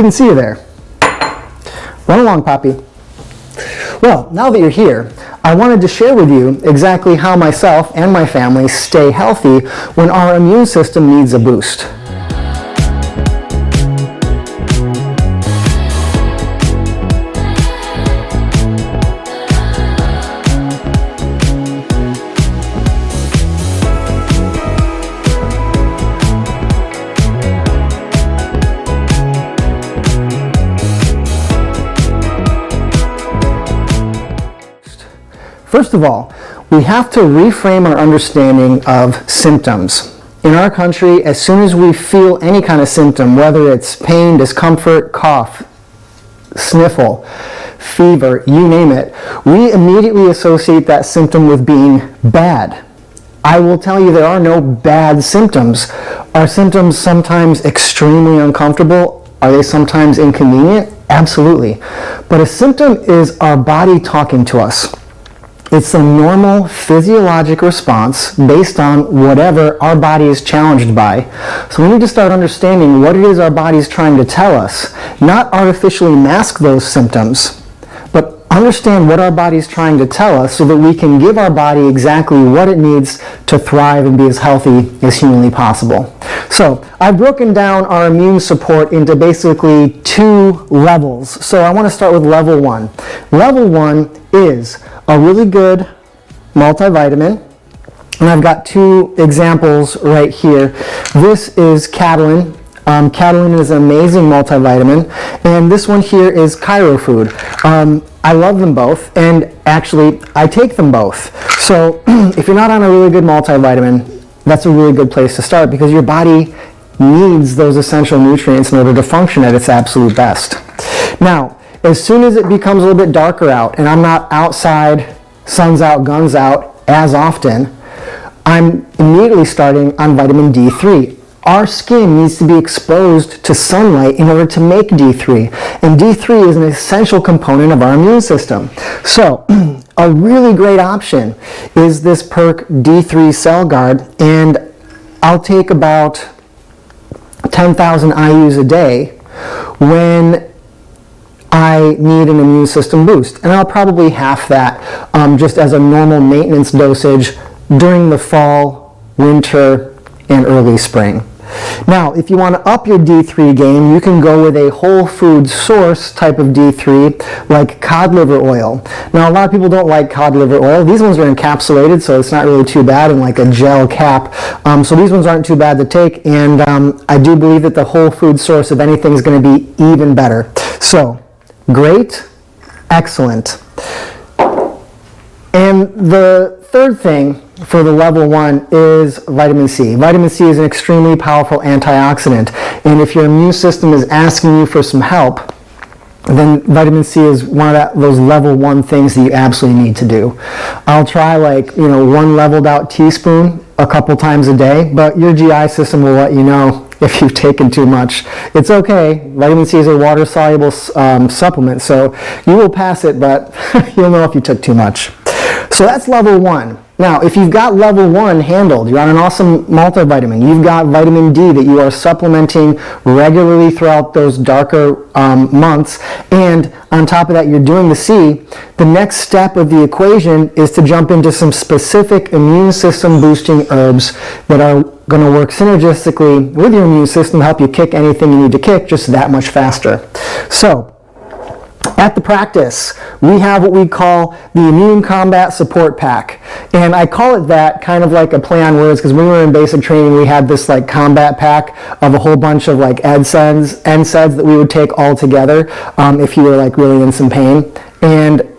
didn't see you there. Run along, Poppy. Well, now that you're here, I wanted to share with you exactly how myself and my family stay healthy when our immune system needs a boost. First of all, we have to reframe our understanding of symptoms. In our country, as soon as we feel any kind of symptom, whether it's pain, discomfort, cough, sniffle, fever, you name it, we immediately associate that symptom with being bad. I will tell you there are no bad symptoms. Are symptoms sometimes extremely uncomfortable? Are they sometimes inconvenient? Absolutely. But a symptom is our body talking to us. It's a normal physiologic response based on whatever our body is challenged by. So we need to start understanding what it is our body is trying to tell us, not artificially mask those symptoms, but understand what our body is trying to tell us so that we can give our body exactly what it needs to thrive and be as healthy as humanly possible. So I've broken down our immune support into basically 2 levels. So I want to start with level 1. Level 1 is a really good multivitamin, and I've got 2 examples right here. This is Catalyn. Catalyn is an amazing multivitamin, and this one here is Cryrofood. I love them both, and actually I take them both. So if you're not on a really good multivitamin, that's a really good place to start because your body needs those essential nutrients in order to function at its absolute best. Now, as soon as it becomes a little bit darker out and I'm not outside, sun's out, guns out as often, I'm immediately starting on vitamin D3. Our skin needs to be exposed to sunlight in order to make D3, and D3 is an essential component of our immune system. So a really great option is this Perk D3 Cell Guard, and I'll take about 10,000 IUs a day when I need an immune system boost, and I'll probably half that just as a normal maintenance dosage during the fall, winter, and early spring. Now, if you want to up your D3 game, you can go with a whole food source type of D3 like cod liver oil. Now, a lot of people don't like cod liver oil. These ones are encapsulated, so it's not really too bad in like a gel cap. So these ones aren't too bad to take, and I do believe that the whole food source of anything is going to be even better. So, great, excellent. And the third thing for the level 1 is vitamin C. Vitamin C is an extremely powerful antioxidant, and if your immune system is asking you for some help, then vitamin C is one of those level 1 things that you absolutely need to do. I'll try 1 leveled out teaspoon a couple times a day, but your GI system will let you know if you've taken too much. It's okay. Vitamin C is a water-soluble supplement, so you will pass it, but you'll know if you took too much. So that's level 1. Now, if you've got level 1 handled, you're on an awesome multivitamin, you've got vitamin D that you are supplementing regularly throughout those darker months, and on top of that you're doing the C, the next step of the equation is to jump into some specific immune system boosting herbs that are going to work synergistically with your immune system to help you kick anything you need to kick just that much faster. So, at the practice, we have what we call the Immune Combat Support Pack. And I call it that kind of like a play on words because when we were in basic training, we had this like combat pack of a whole bunch of like NSAIDs that we would take all together if you were like really in some pain. And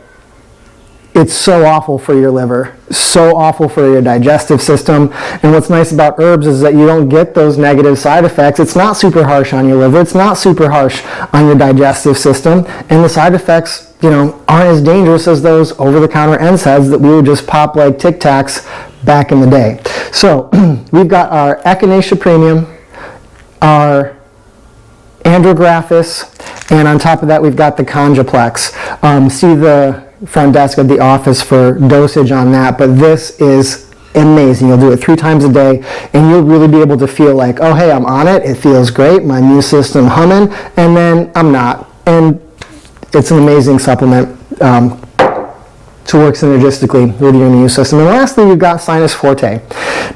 it's so awful for your liver, so awful for your digestive system. And what's nice about herbs is that you don't get those negative side effects. It's not super harsh on your liver. It's not super harsh on your digestive system. And the side effects, aren't as dangerous as those over-the-counter NSAIDs that we would just pop like Tic Tacs back in the day. So we've got our Echinacea Premium, our Andrographis, and on top of that we've got the Congaplex. See the front desk at the office for dosage on that, but this is amazing. You'll do it 3 times a day, and you'll really be able to feel like, oh, hey, I'm on it. It feels great. My immune system humming, and then I'm not. And it's an amazing supplement to work synergistically with your immune system. And lastly, we've got Sinus Forte.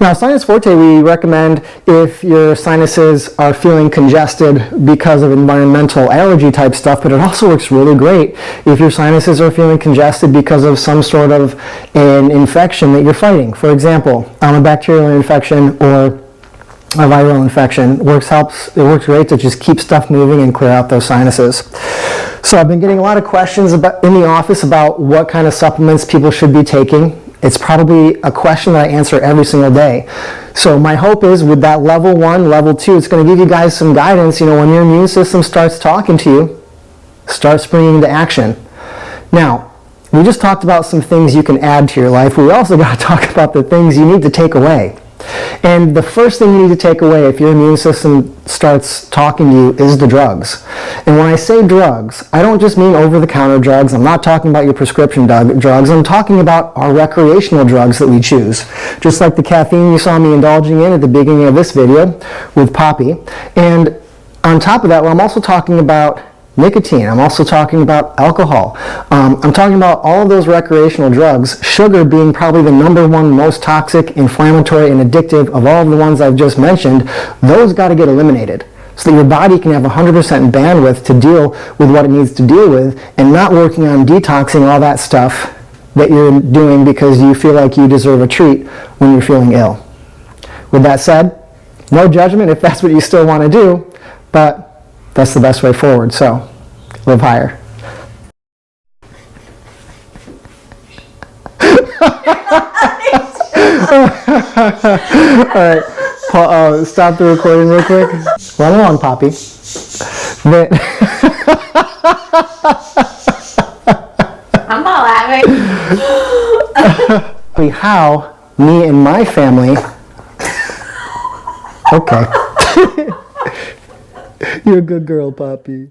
Now, Sinus Forte we recommend if your sinuses are feeling congested because of environmental allergy type stuff, but it also works really great if your sinuses are feeling congested because of some sort of an infection that you're fighting. For example, a bacterial infection or a viral infection. It works great to just keep stuff moving and clear out those sinuses. So I've been getting a lot of questions in the office about what kind of supplements people should be taking. It's probably a question that I answer every single day. So my hope is with that level 1, level 2, it's going to give you guys some guidance. You know, when your immune system starts talking to you, start springing into action. Now, we just talked about some things you can add to your life. We also got to talk about the things you need to take away. And the first thing you need to take away if your immune system starts talking to you is the drugs. And when I say drugs, I don't just mean over-the-counter drugs. I'm not talking about your prescription drugs. I'm talking about our recreational drugs that we choose. Just like the caffeine you saw me indulging in at the beginning of this video with Poppy. And on top of that, well, I'm also talking about nicotine. I'm also talking about alcohol. I'm talking about all of those recreational drugs, sugar being probably the #1 most toxic, inflammatory, and addictive of all of the ones I've just mentioned. Those got to get eliminated so that your body can have 100% bandwidth to deal with what it needs to deal with and not working on detoxing all that stuff that you're doing because you feel like you deserve a treat when you're feeling ill. With that said, no judgment if that's what you still want to do, but that's the best way forward, so live higher. All right, Paul, stop the recording real quick. Run along, Poppy. I'm not laughing. How me and my family... Okay. You're a good girl, Poppy.